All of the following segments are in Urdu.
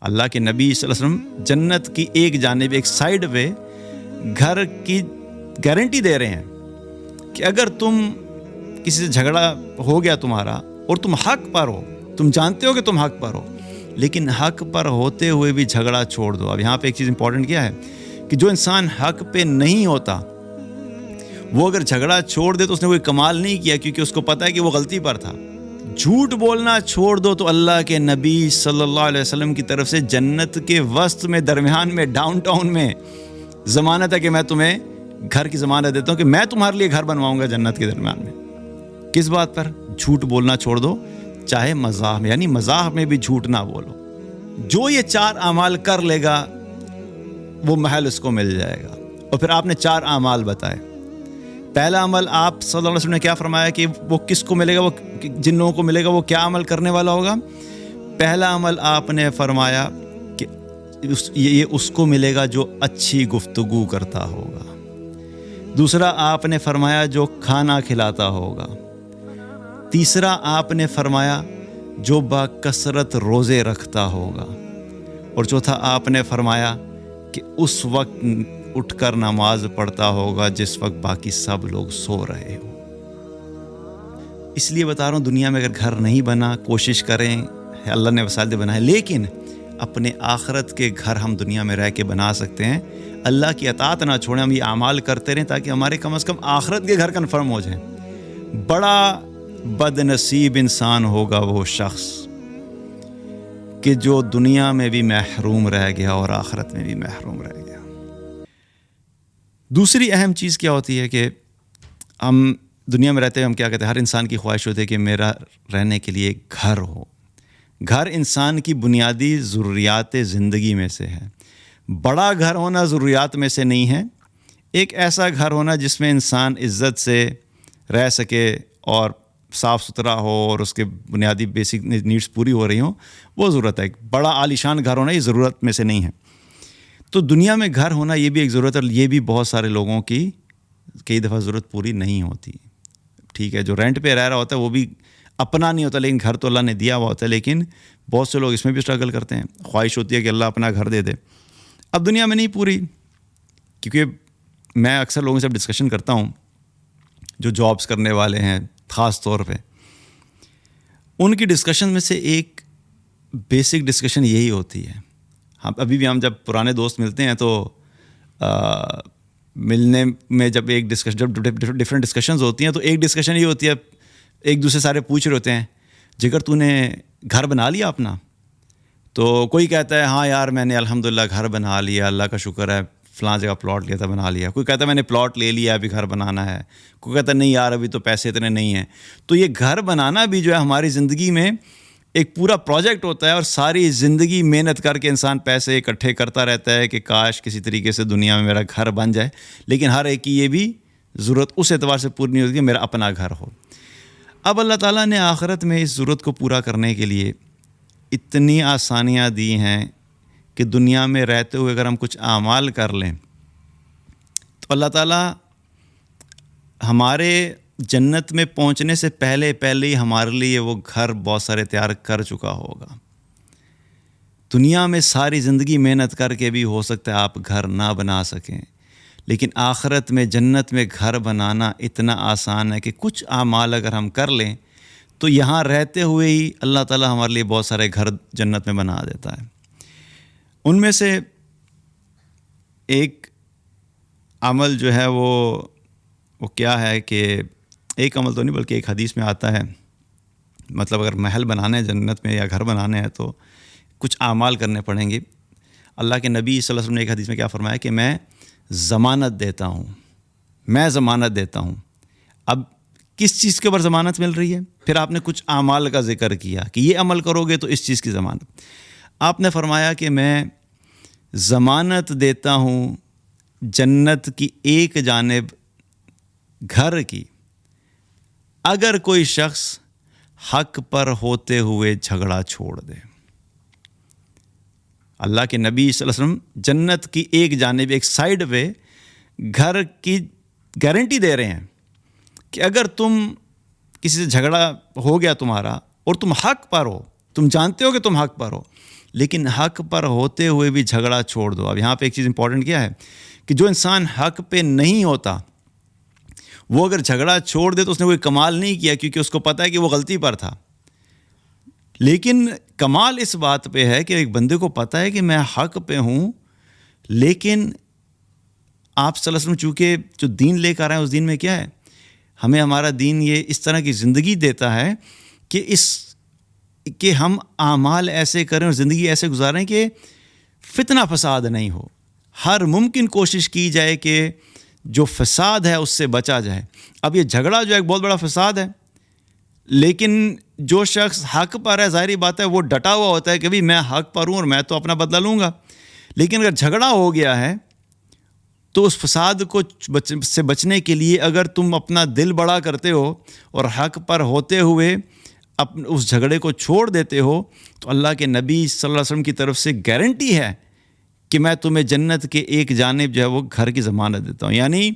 اللہ کے نبی صلی اللہ علیہ وسلم جنت کی ایک جانب ایک سائڈ پہ گھر کی گارنٹی دے رہے ہیں کہ اگر تم کسی سے جھگڑا ہو گیا تمہارا اور تم حق پر ہو، تم جانتے ہو کہ تم حق پر ہو، لیکن حق پر ہوتے ہوئے بھی جھگڑا چھوڑ دو۔ اب یہاں پہ ایک چیز امپورٹنٹ کیا ہے کہ جو انسان حق پہ نہیں ہوتا وہ اگر جھگڑا چھوڑ دے تو اس نے کوئی کمال نہیں کیا، کیونکہ اس کو پتہ ہے کہ وہ غلطی پر تھا۔ جھوٹ بولنا چھوڑ دو تو اللہ کے نبی صلی اللہ علیہ وسلم کی طرف سے جنت کے وسط میں، درمیان میں، ڈاؤن ٹاؤن میں ضمانت ہے کہ میں تمہیں گھر کی ضمانت دیتا ہوں کہ میں تمہارے لیے گھر بنواؤں گا جنت کے درمیان میں۔ کس بات پر؟ جھوٹ بولنا چھوڑ دو، چاہے مزاح میں، یعنی مزاح میں بھی جھوٹ نہ بولو۔ جو یہ 4 اعمال کر لے گا وہ محل اس کو مل جائے گا۔ اور پھر آپ نے 4 اعمال بتائے۔ پہلا عمل آپ صلی اللہ علیہ وسلم نے کیا فرمایا کہ وہ کس کو ملے گا، وہ جن لوگوں کو ملے گا وہ کیا عمل کرنے والا ہوگا؟ پہلا عمل آپ نے فرمایا کہ یہ اس کو ملے گا جو اچھی گفتگو کرتا ہوگا۔ دوسرا آپ نے فرمایا جو کھانا کھلاتا ہوگا۔ تیسرا آپ نے فرمایا جو باکثرت روزے رکھتا ہوگا۔ اور چوتھا آپ نے فرمایا کہ اس وقت اٹھ کر نماز پڑھتا ہوگا جس وقت باقی سب لوگ سو رہے ہوں۔ اس لیے بتا رہا ہوں، دنیا میں اگر گھر نہیں بنا، کوشش کریں، اللہ نے وسائل بنائے، لیکن اپنے آخرت کے گھر ہم دنیا میں رہ کے بنا سکتے ہیں۔ اللہ کی اطاعت نہ چھوڑیں، ہم یہ اعمال کرتے رہیں تاکہ ہمارے کم از کم آخرت کے گھر کنفرم ہو جائیں۔ بڑا بد نصیب انسان ہوگا وہ شخص کہ جو دنیا میں بھی محروم رہ گیا اور آخرت میں بھی محروم رہ گیا۔ دوسری اہم چیز کیا ہوتی ہے کہ ہم دنیا میں رہتے ہوئے ہم کیا کہتے ہیں، ہر انسان کی خواہش ہوتی ہے کہ میرا رہنے کے لیے ایک گھر ہو۔ گھر انسان کی بنیادی ضروریات زندگی میں سے ہے۔ بڑا گھر ہونا ضروریات میں سے نہیں ہے، ایک ایسا گھر ہونا جس میں انسان عزت سے رہ سکے اور صاف ستھرا ہو اور اس کے بنیادی بیسک نیڈس پوری ہو رہی ہوں، وہ ضرورت ہے۔ بڑا عالیشان گھر ہونا یہ ضرورت میں سے نہیں ہے۔ تو دنیا میں گھر ہونا یہ بھی ایک ضرورت ہے، اور یہ بھی بہت سارے لوگوں کی کئی دفعہ ضرورت پوری نہیں ہوتی۔ ٹھیک ہے، جو رینٹ پہ رہ رہا ہوتا ہے وہ بھی اپنا نہیں ہوتا، لیکن گھر تو اللہ نے دیا ہوا ہوتا ہے، لیکن بہت سے لوگ اس میں بھی اسٹرگل کرتے ہیں۔ خواہش ہوتی ہے کہ اللہ اپنا گھر دے دے، اب دنیا میں نہیں پوری۔ کیونکہ میں اکثر لوگوں سے ڈسکشن کرتا ہوں جو جابس کرنے والے ہیں، خاص طور پہ ان کی ڈسکشن میں سے ایک بیسک ڈسکشن یہی ہوتی ہے۔ ابھی بھی ہم جب پرانے دوست ملتے ہیں تو ملنے میں جب ایک ڈسکشن، جب ڈفرینٹ ڈسکشنز ہوتی ہیں تو ایک ڈسکشن یہ ہوتی ہے، ایک دوسرے سارے پوچھ رہے ہوتے ہیں جگر تو نے گھر بنا لیا اپنا؟ تو کوئی کہتا ہے ہاں یار میں نے الحمدللہ گھر بنا لیا، اللہ کا شکر ہے، فلاں جگہ پلاٹ لیا تھا بنا لیا۔ کوئی کہتا ہے میں نے پلاٹ لے لیا، ابھی گھر بنانا ہے۔ کوئی کہتا ہے نہیں یار ابھی تو پیسے اتنے نہیں ہیں۔ تو یہ گھر بنانا بھی جو ہے ہماری زندگی میں ایک پورا پروجیکٹ ہوتا ہے، اور ساری زندگی محنت کر کے انسان پیسے اکٹھے کرتا رہتا ہے کہ کاش کسی طریقے سے دنیا میں میرا گھر بن جائے، لیکن ہر ایک کی یہ بھی ضرورت اس اعتبار سے پوری نہیں ہوتی کہ میرا اپنا گھر ہو۔ اب اللہ تعالیٰ نے آخرت میں اس ضرورت کو پورا کرنے کے لیے اتنی آسانیاں دی ہیں کہ دنیا میں رہتے ہوئے اگر ہم کچھ اعمال کر لیں تو اللہ تعالیٰ ہمارے جنت میں پہنچنے سے پہلے ہی ہمارے لیے وہ گھر بہت سارے تیار کر چکا ہوگا۔ دنیا میں ساری زندگی محنت کر کے بھی ہو سکتا ہے آپ گھر نہ بنا سکیں، لیکن آخرت میں جنت میں گھر بنانا اتنا آسان ہے کہ کچھ اعمال اگر ہم کر لیں تو یہاں رہتے ہوئے ہی اللہ تعالیٰ ہمارے لیے بہت سارے گھر جنت میں بنا دیتا ہے۔ ان میں سے ایک عمل جو ہے وہ کیا ہے کہ ایک عمل تو نہیں بلکہ ایک حدیث میں آتا ہے، مطلب اگر محل بنانے ہیں جنت میں یا گھر بنانے ہیں تو کچھ اعمال کرنے پڑیں گے۔ اللہ کے نبی صلی اللہ علیہ وسلم نے ایک حدیث میں کیا فرمایا کہ میں ضمانت دیتا ہوں، میں ضمانت دیتا ہوں۔ اب کس چیز کے اوپر ضمانت مل رہی ہے؟ پھر آپ نے کچھ اعمال کا ذکر کیا کہ یہ عمل کرو گے تو اس چیز کی ضمانت۔ آپ نے فرمایا کہ میں ضمانت دیتا ہوں جنت کی ایک جانب گھر کی، اگر کوئی شخص حق پر ہوتے ہوئے جھگڑا چھوڑ دے۔ اللہ کے نبی صلی اللہ علیہ وسلم جنت کی ایک جانب ایک سائڈ پہ گھر کی گارنٹی دے رہے ہیں کہ اگر تم کسی سے جھگڑا ہو گیا تمہارا اور تم حق پر ہو، تم جانتے ہو کہ تم حق پر ہو، لیکن حق پر ہوتے ہوئے بھی جھگڑا چھوڑ دو. اب یہاں پہ ایک چیز امپورٹنٹ کیا ہے کہ جو انسان حق پہ نہیں ہوتا وہ اگر جھگڑا چھوڑ دے تو اس نے کوئی کمال نہیں کیا، کیونکہ اس کو پتہ ہے کہ وہ غلطی پر تھا. لیکن کمال اس بات پہ ہے کہ ایک بندے کو پتہ ہے کہ میں حق پہ ہوں، لیکن آپ صلی اللہ علیہ وسلم چونکہ جو دین لے کر آئے ہیں اس دین میں کیا ہے، ہمیں ہمارا دین یہ اس طرح کی زندگی دیتا ہے کہ ہم اعمال ایسے کریں اور زندگی ایسے گزاریں کہ فتنہ فساد نہیں ہو. ہر ممکن کوشش کی جائے کہ جو فساد ہے اس سے بچا جائے. اب یہ جھگڑا جو ہے ایک بہت بڑا فساد ہے، لیکن جو شخص حق پر ہے ظاہری بات ہے وہ ڈٹا ہوا ہوتا ہے کہ بھی میں حق پر ہوں اور میں تو اپنا بدلہ لوں گا. لیکن اگر جھگڑا ہو گیا ہے تو اس فساد کو سے بچنے کے لیے اگر تم اپنا دل بڑا کرتے ہو اور حق پر ہوتے ہوئے اس جھگڑے کو چھوڑ دیتے ہو تو اللہ کے نبی صلی اللہ علیہ وسلم کی طرف سے گارنٹی ہے کہ میں تمہیں جنت کے ایک جانب جو ہے وہ گھر کی ضمانت دیتا ہوں. یعنی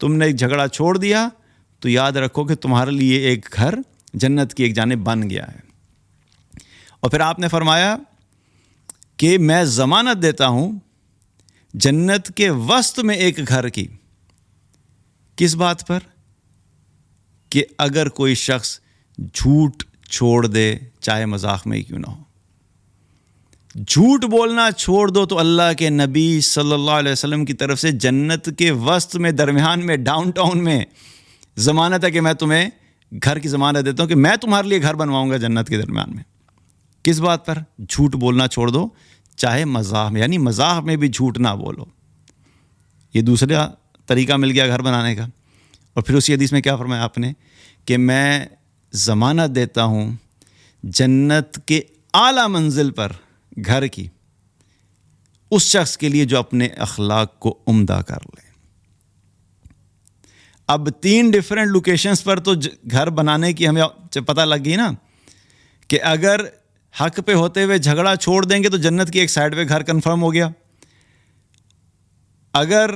تم نے ایک جھگڑا چھوڑ دیا تو یاد رکھو کہ تمہارے لیے ایک گھر جنت کی ایک جانب بن گیا ہے. اور پھر آپ نے فرمایا کہ میں ضمانت دیتا ہوں جنت کے وسط میں ایک گھر کی. کس بات پر؟ کہ اگر کوئی شخص جھوٹ چھوڑ دے چاہے مذاق میں ہی کیوں نہ ہو. جھوٹ بولنا چھوڑ دو تو اللہ کے نبی صلی اللہ علیہ وسلم کی طرف سے جنت کے وسط میں درمیان میں ڈاؤن ٹاؤن میں ضمانت ہے کہ میں تمہیں گھر کی ضمانت دیتا ہوں کہ میں تمہارے لیے گھر بنواؤں گا جنت کے درمیان میں. کس بات پر؟ جھوٹ بولنا چھوڑ دو چاہے مزاح میں، یعنی مزاح میں بھی جھوٹ نہ بولو. یہ دوسرا طریقہ مل گیا گھر بنانے کا. اور پھر اسی حدیث میں کیا فرمایا آپ نے کہ میں ضمانت دیتا ہوں جنت کے اعلیٰ منزل پر گھر کی اس شخص کے لیے جو اپنے اخلاق کو عمدہ کر لے. اب 3 ڈیفرنٹ لوکیشنز پر تو گھر بنانے کی ہمیں پتہ لگ گئی نا کہ اگر حق پہ ہوتے ہوئے جھگڑا چھوڑ دیں گے تو جنت کی ایک سائڈ پہ گھر کنفرم ہو گیا. اگر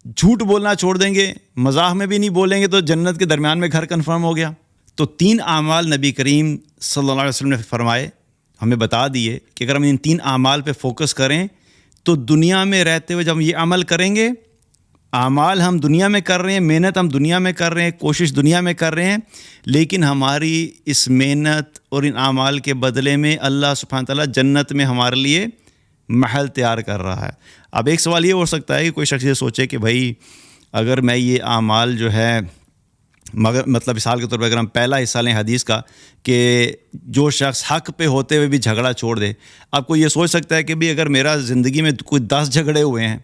جھوٹ بولنا چھوڑ دیں گے، مزاح میں بھی نہیں بولیں گے تو جنت کے درمیان میں گھر کنفرم ہو گیا. تو 3 اعمال نبی کریم صلی اللہ علیہ وسلم نے فرمائے، ہمیں بتا دیے کہ اگر ہم ان 3 اعمال پہ فوکس کریں تو دنیا میں رہتے ہوئے جب ہم یہ عمل کریں گے، اعمال ہم دنیا میں کر رہے ہیں، محنت ہم دنیا میں کر رہے ہیں، کوشش دنیا میں کر رہے ہیں، لیکن ہماری اس محنت اور ان اعمال کے بدلے میں اللہ سبحانہ تعالیٰ جنت میں ہمارے لیے محل تیار کر رہا ہے. اب ایک سوال یہ ہو سکتا ہے کہ کوئی شخص یہ سوچے کہ بھائی اگر میں یہ اعمال جو ہے مطلب مثال کے طور پہ اگر ہم پہلا حصہ لیں حدیث کا کہ جو شخص حق پہ ہوتے ہوئے بھی جھگڑا چھوڑ دے، آپ کو یہ سوچ سکتا ہے کہ بھی اگر میرا زندگی میں کوئی 10 جھگڑے ہوئے ہیں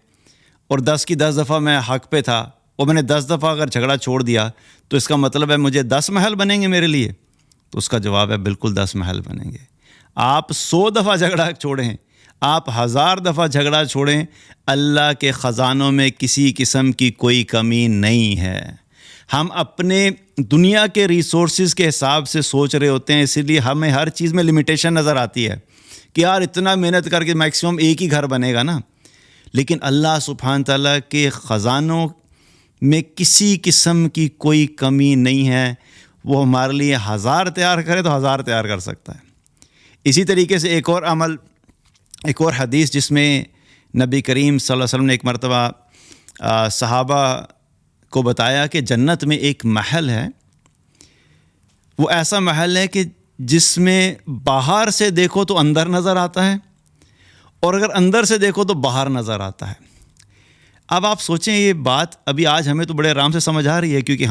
اور 10 کی 10 دفعہ میں حق پہ تھا اور میں نے 10 دفعہ اگر جھگڑا چھوڑ دیا تو اس کا مطلب ہے مجھے 10 محل بنیں گے میرے لیے؟ تو اس کا جواب ہے بالکل 10 محل بنیں گے. آپ 100 دفعہ جھگڑا چھوڑیں، آپ 1000 دفعہ جھگڑا چھوڑیں، اللہ کے خزانوں میں کسی قسم کی کوئی کمی نہیں ہے. ہم اپنے دنیا کے ریسورسز کے حساب سے سوچ رہے ہوتے ہیں، اسی لیے ہمیں ہر چیز میں لمیٹیشن نظر آتی ہے کہ یار اتنا محنت کر کے میکسیمم ایک ہی گھر بنے گا نا. لیکن اللہ سبحانہ تعالیٰ کے خزانوں میں کسی قسم کی کوئی کمی نہیں ہے. وہ ہمارے لیے 1000 تیار کرے تو 1000 تیار کر سکتا ہے. اسی طریقے سے ایک اور عمل، ایک اور حدیث جس میں نبی کریم صلی اللہ علیہ وسلم نے ایک مرتبہ صحابہ کو بتایا کہ جنت میں ایک محل ہے، وہ ایسا محل ہے کہ جس میں باہر سے دیکھو تو اندر نظر آتا ہے اور اگر اندر سے دیکھو تو باہر نظر آتا ہے. اب آپ سوچیں یہ بات ابھی آج ہمیں تو بڑے آرام سے سمجھ آ رہی ہے کیونکہ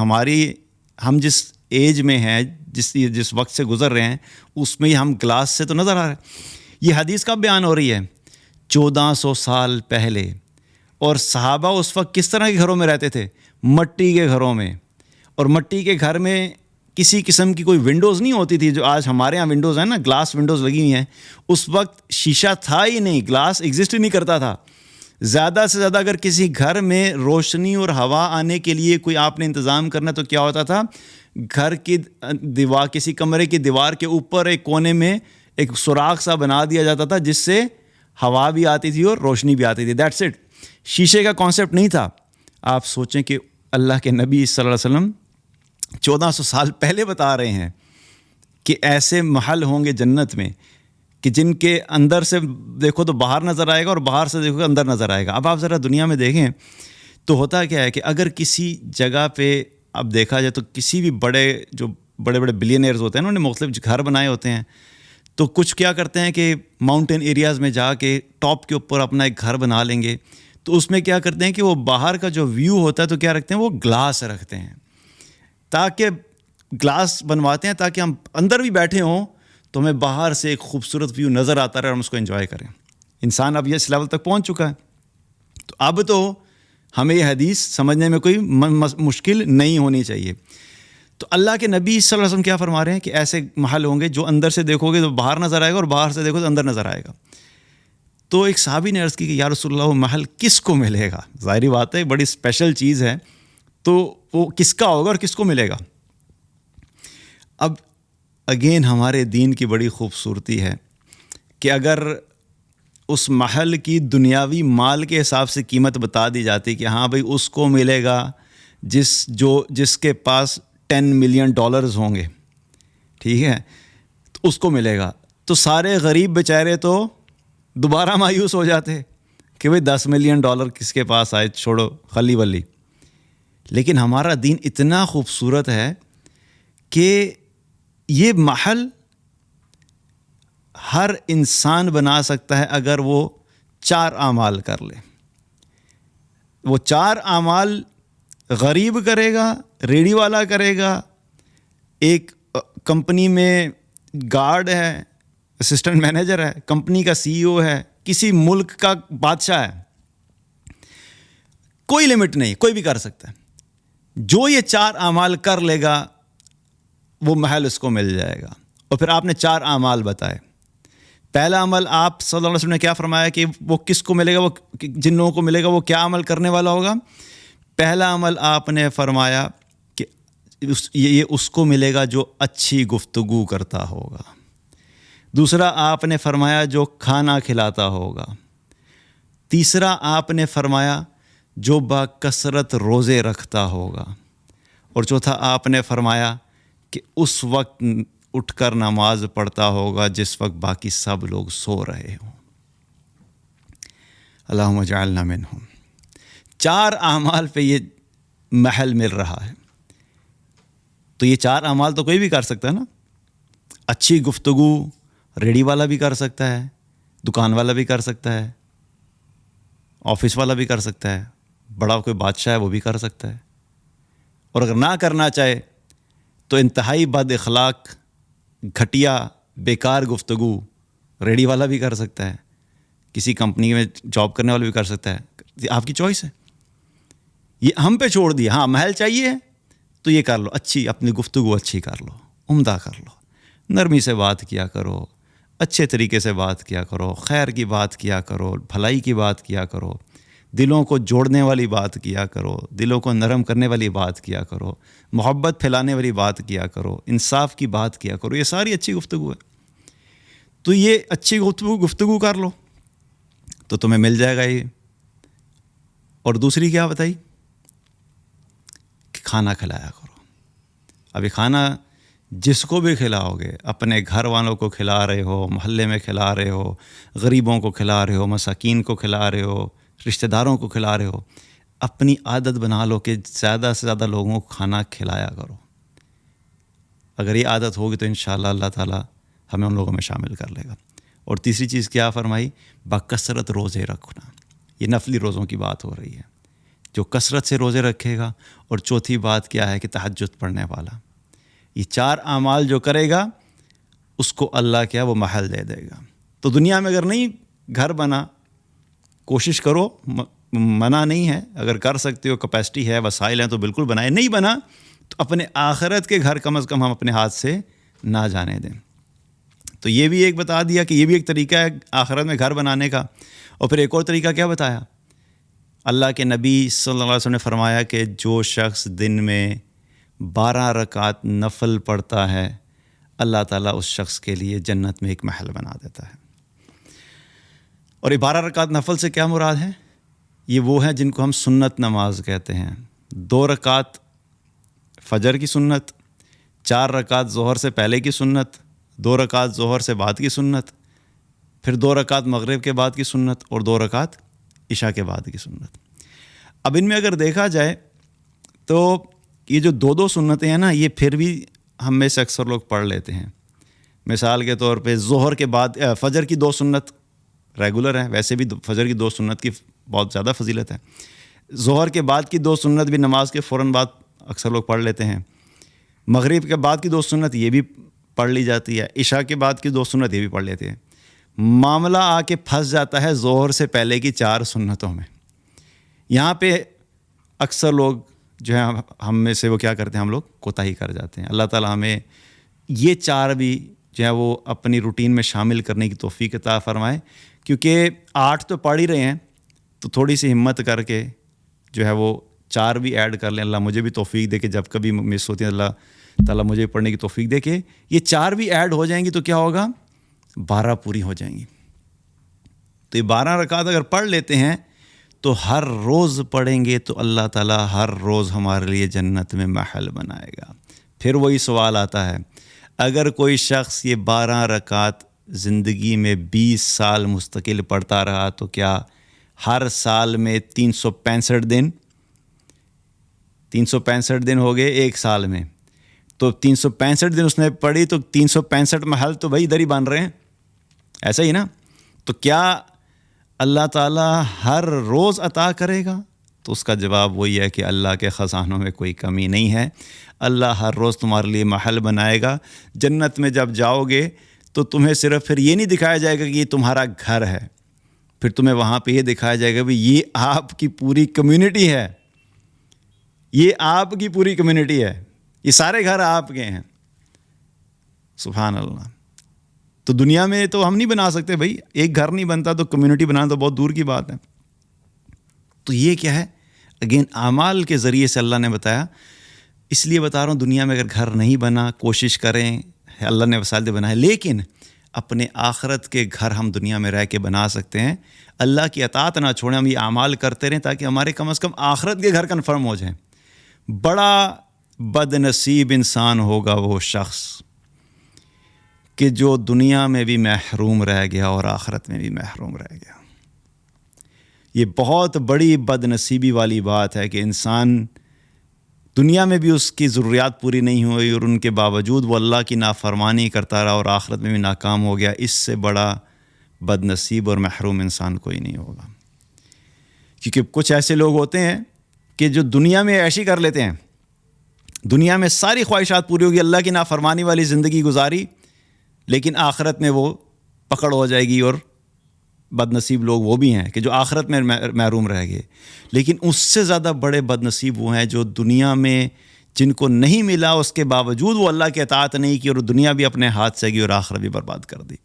ہم جس ایج میں ہیں، جس وقت سے گزر رہے ہیں اس میں ہم گلاس سے تو نظر آ رہے ہیں. یہ حدیث کب بیان ہو رہی ہے؟ 1400 سال پہلے. اور صحابہ اس وقت کس طرح کے گھروں میں رہتے تھے؟ مٹی کے گھروں میں. اور مٹی کے گھر میں کسی قسم کی کوئی ونڈوز نہیں ہوتی تھی جو آج ہمارے ہاں ونڈوز ہیں نا، گلاس ونڈوز لگی ہوئی ہیں. اس وقت شیشہ تھا ہی نہیں، گلاس ایگزسٹ ہی نہیں کرتا تھا. زیادہ سے زیادہ اگر کسی گھر میں روشنی اور ہوا آنے کے لیے کوئی آپ نے انتظام کرنا تو کیا ہوتا تھا، گھر کی دیوار، کسی کمرے کی دیوار کے اوپر ایک کونے میں ایک سوراخ سا بنا دیا جاتا تھا جس سے ہوا بھی آتی تھی اور روشنی بھی آتی تھی. That's it. شیشے کا کانسیپٹ نہیں تھا. آپ سوچیں کہ اللہ کے نبی صلی اللہ علیہ وسلم 1400 سال پہلے بتا رہے ہیں کہ ایسے محل ہوں گے جنت میں کہ جن کے اندر سے دیکھو تو باہر نظر آئے گا اور باہر سے دیکھو تو اندر نظر آئے گا. اب آپ ذرا دنیا میں دیکھیں تو ہوتا کیا ہے کہ اگر کسی جگہ پہ اب دیکھا جائے تو کسی بھی بڑے بڑے بلینئرز ہوتے ہیں انہوں نے مختلف گھر بنائے ہوتے ہیں, تو کچھ کیا کرتے ہیں کہ ماؤنٹین ایریاز میں جا کے ٹاپ کے اوپر اپنا ایک گھر بنا لیں گے. تو اس میں کیا کرتے ہیں کہ وہ باہر کا جو ویو ہوتا ہے تو کیا رکھتے ہیں, وہ گلاس رکھتے ہیں, تاکہ گلاس بنواتے ہیں تاکہ ہم اندر بھی بیٹھے ہوں تو ہمیں باہر سے ایک خوبصورت ویو نظر آتا رہے اور ہم اس کو انجوائے کریں. انسان اب اس لیول تک پہنچ چکا ہے. تو اب تو ہمیں یہ حدیث سمجھنے میں کوئی مشکل نہیں ہونی چاہیے. تو اللہ کے نبی صلی اللہ علیہ وسلم کیا فرما رہے ہیں کہ ایسے محل ہوں گے جو اندر سے دیکھو گے تو باہر نظر آئے گا اور باہر سے دیکھو تو اندر نظر آئے گا. تو ایک صحابی نے عرض کی کہ یا رسول اللہ وہ محل کس کو ملے گا؟ ظاہری بات ہے بڑی اسپیشل چیز ہے, تو وہ کس کا ہوگا اور کس کو ملے گا؟ اب اگین ہمارے دین کی بڑی خوبصورتی ہے کہ اگر اس محل کی دنیاوی مال کے حساب سے قیمت بتا دی جاتی کہ ہاں بھائی اس کو ملے گا جس کے پاس $10 ملین ہوں گے, ٹھیک ہے, تو اس کو ملے گا, تو سارے غریب بیچارے تو دوبارہ مایوس ہو جاتے کہ بھائی $10 ملین کس کے پاس آئے, چھوڑو خلی ولی. لیکن ہمارا دین اتنا خوبصورت ہے کہ یہ محل ہر انسان بنا سکتا ہے اگر وہ 4 اعمال کر لے. وہ 4 اعمال غریب کرے گا, ریڑھی والا کرے گا, ایک کمپنی میں گارڈ ہے, اسسٹنٹ مینیجر ہے, کمپنی کا CEO ہے, کسی ملک کا بادشاہ ہے, کوئی لمٹ نہیں, کوئی بھی کر سکتا ہے. جو یہ 4 اعمال کر لے گا وہ محل اس کو مل جائے گا. اور پھر آپ نے 4 اعمال بتائے. پہلا عمل آپ صلی اللہ علیہ وسلم نے کیا فرمایا کہ وہ کس کو ملے گا, وہ جن لوگوں کو ملے گا وہ کیا عمل کرنے والا ہوگا؟ پہلا عمل آپ نے فرمایا کہ یہ اس کو ملے گا جو اچھی گفتگو کرتا ہوگا. دوسرا آپ نے فرمایا جو کھانا کھلاتا ہوگا. تیسرا آپ نے فرمایا جو باکثرت روزے رکھتا ہوگا. اور چوتھا آپ نے فرمایا کہ اس وقت اٹھ کر نماز پڑھتا ہوگا جس وقت باقی سب لوگ سو رہے ہوں. اللہم اجعلنا منہم. 4 اعمال پہ یہ محل مل رہا ہے. تو یہ 4 اعمال تو کوئی بھی کر سکتا ہے نا. اچھی گفتگو ریڑھی والا بھی کر سکتا ہے, دکان والا بھی کر سکتا ہے, آفس والا بھی کر سکتا ہے, بڑا کوئی بادشاہ ہے وہ بھی کر سکتا ہے. اور اگر نہ کرنا چاہے تو انتہائی بد اخلاق, گھٹیا, بیکار گفتگو ریڑھی والا بھی کر سکتا ہے, کسی کمپنی میں جاب کرنے والا بھی کر سکتا ہے. آپ کی چوائس ہے, یہ ہم پہ چھوڑ دیا. ہاں محل چاہیے تو یہ کر لو, اچھی اپنی گفتگو اچھی کر لو, عمدہ کر لو, نرمی سے بات کیا کرو, اچھے طریقے سے بات کیا کرو, خیر کی بات کیا کرو, بھلائی کی بات کیا کرو, دلوں کو جوڑنے والی بات کیا کرو, دلوں کو نرم کرنے والی بات کیا کرو, محبت پھیلانے والی بات کیا کرو, انصاف کی بات کیا کرو. یہ ساری اچھی گفتگو ہے. تو یہ اچھی گفتگو کر لو تو تمہیں مل جائے گا یہ. اور دوسری کیا بتائی کہ کھانا کھلایا کرو. ابھی کھانا جس کو بھی کھلاؤ گے, اپنے گھر والوں کو کھلا رہے ہو, محلے میں کھلا رہے ہو, غریبوں کو کھلا رہے ہو, مساکین کو کھلا رہے ہو, رشتہ داروں کو کھلا رہے ہو, اپنی عادت بنا لو کہ زیادہ سے زیادہ لوگوں کو کھانا کھلایا کرو. اگر یہ عادت ہوگی تو انشاءاللہ اللہ تعالیٰ ہمیں ان لوگوں میں شامل کر لے گا. اور تیسری چیز کیا فرمائی؟ باکثرت روزے رکھنا. یہ نفلی روزوں کی بات ہو رہی ہے, جو کثرت سے روزے رکھے گا. اور چوتھی بات کیا ہے کہ تہجد پڑھنے والا. یہ 4 اعمال جو کرے گا اس کو اللہ کیا وہ محل دے دے گا. تو دنیا میں اگر نہیں گھر بنا, کوشش کرو, منع نہیں ہے, اگر کر سکتے ہو, کیپیسٹی ہے, وسائل ہیں تو بالکل بنائے. نہیں بنا تو اپنے آخرت کے گھر کم از کم ہم اپنے ہاتھ سے نہ جانے دیں. تو یہ بھی ایک بتا دیا کہ یہ بھی ایک طریقہ ہے آخرت میں گھر بنانے کا. اور پھر ایک اور طریقہ کیا بتایا؟ اللہ کے نبی صلی اللہ علیہ وسلم نے فرمایا کہ جو شخص دن میں 12 رکعت نفل پڑھتا ہے, اللہ تعالیٰ اس شخص کے لیے جنت میں ایک محل بنا دیتا ہے. اور یہ 12 رکعت نفل سے کیا مراد ہے؟ یہ وہ ہیں جن کو ہم سنت نماز کہتے ہیں. 2 رکعت فجر کی سنت, 4 رکعت ظہر سے پہلے کی سنت, 2 رکعت ظہر سے بعد کی سنت, پھر 2 رکعت مغرب کے بعد کی سنت اور 2 رکعت عشاء کے بعد کی سنت۔ اب ان میں اگر دیکھا جائے تو یہ جو 2 سنتیں ہیں نا، یہ پھر بھی ہم میں سے اکثر لوگ پڑھ لیتے ہیں۔ مثال کے طور پہ ظہر کے بعد فجر کی 2 سنت ریگولر ہیں، ویسے بھی فجر کی 2 سنت کی بہت زیادہ فضیلت ہے۔ ظہر کے بعد کی 2 سنت بھی نماز کے فوراً بعد اکثر لوگ پڑھ لیتے ہیں۔ مغرب کے بعد کی 2 سنت یہ بھی پڑھ لی جاتی ہے، عشاء کے بعد کی 2 سنت یہ بھی پڑھ لیتے ہیں۔ معاملہ آ کے پھنس جاتا ہے ظہر سے پہلے کی 4 سنتوں میں۔ یہاں پہ اکثر لوگ جو ہیں ہم میں سے وہ کیا کرتے ہیں، ہم لوگ کوتاہی کر جاتے ہیں۔ اللہ تعالیٰ ہمیں یہ 4 بھی جو ہے وہ اپنی روٹین میں شامل کرنے کی توفیق عطا فرمائے، کیونکہ 8 تو پڑھ ہی رہے ہیں، تو تھوڑی سی ہمت کر کے جو ہے وہ 4 بھی ایڈ کر لیں۔ اللہ مجھے بھی توفیق دے کہ جب کبھی مس ہوتی ہے اللہ تعالیٰ مجھے پڑھنے کی توفیق دے کہ یہ 4 بھی ایڈ ہو جائیں گی تو کیا ہوگا، 12 پوری ہو جائیں گی۔ تو یہ 12 رکعت اگر پڑھ لیتے ہیں تو ہر روز پڑھیں گے تو اللہ تعالیٰ ہر روز ہمارے لیے جنت میں محل بنائے گا۔ پھر وہی سوال آتا ہے، اگر کوئی شخص یہ 12 رکعت زندگی میں 20 سال مستقل پڑھتا رہا تو کیا ہر سال میں 365 دن ہو گئے ایک سال میں، تو 365 دن اس نے پڑھی تو 365 محل تو بھائی ادھر ہی بن رہے ہیں، ایسا ہی نا؟ تو کیا اللہ تعالیٰ ہر روز عطا کرے گا؟ تو اس کا جواب وہی ہے کہ اللہ کے خزانوں میں کوئی کمی نہیں ہے، اللہ ہر روز تمہارے لیے محل بنائے گا۔ جنت میں جب جاؤ گے تو تمہیں صرف پھر یہ نہیں دکھایا جائے گا کہ یہ تمہارا گھر ہے، پھر تمہیں وہاں پہ یہ دکھایا جائے گا بھی یہ آپ کی پوری کمیونٹی ہے، یہ آپ کی پوری کمیونٹی ہے، یہ سارے گھر آپ کے ہیں۔ سبحان اللہ۔ تو دنیا میں تو ہم نہیں بنا سکتے بھائی، ایک گھر نہیں بنتا تو کمیونٹی بنانا تو بہت دور کی بات ہے۔ تو یہ کیا ہے، اگین اعمال کے ذریعے سے اللہ نے بتایا۔ اس لیے بتا رہا ہوں دنیا میں اگر گھر نہیں بنا، کوشش کریں، اللہ نے وسائل دے بنائے، لیکن اپنے آخرت کے گھر ہم دنیا میں رہ کے بنا سکتے ہیں۔ اللہ کی اطاعت نہ چھوڑیں، ہم یہ اعمال کرتے رہیں تاکہ ہمارے کم از کم آخرت کے گھر کنفرم ہو جائیں۔ بڑا بد نصیب انسان ہوگا وہ شخص کہ جو دنیا میں بھی محروم رہ گیا اور آخرت میں بھی محروم رہ گیا۔ یہ بہت بڑی بد نصیبی والی بات ہے کہ انسان دنیا میں بھی اس کی ضروریات پوری نہیں ہوئی اور ان کے باوجود وہ اللہ کی نافرمانی کرتا رہا اور آخرت میں بھی ناکام ہو گیا۔ اس سے بڑا بد نصیب اور محروم انسان کوئی نہیں ہوگا۔ کیونکہ کچھ ایسے لوگ ہوتے ہیں کہ جو دنیا میں عیشی کر لیتے ہیں، دنیا میں ساری خواہشات پوری ہوگی، اللہ کی نافرمانی والی زندگی گزاری، لیکن آخرت میں وہ پکڑ ہو جائے گی، اور بد نصیب لوگ وہ بھی ہیں کہ جو آخرت میں محروم رہ گئے۔ لیکن اس سے زیادہ بڑے بد نصیب وہ ہیں جو دنیا میں جن کو نہیں ملا اس کے باوجود وہ اللہ کی اطاعت نہیں کی اور دنیا بھی اپنے ہاتھ سے گئی اور آخرت بھی برباد کر دی۔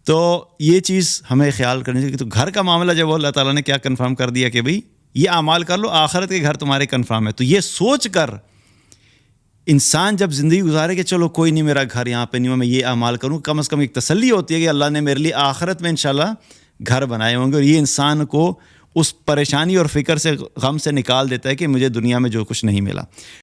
تو یہ چیز ہمیں خیال کرنی چاہیے۔ تو گھر کا معاملہ جب اللہ تعالیٰ نے کیا کنفرم کر دیا کہ بھئی یہ اعمال کر لو، آخرت کے گھر تمہارے کنفرم ہے، تو یہ سوچ کر انسان جب زندگی گزارے کہ چلو کوئی نہیں، میرا گھر یہاں پہ نہیں ہو، میں یہ اعمال کروں، کم از کم ایک تسلی ہوتی ہے کہ اللہ نے میرے لیے آخرت میں انشاءاللہ گھر بنائے ہوں گے، اور یہ انسان کو اس پریشانی اور فکر سے، غم سے نکال دیتا ہے کہ مجھے دنیا میں جو کچھ نہیں ملا۔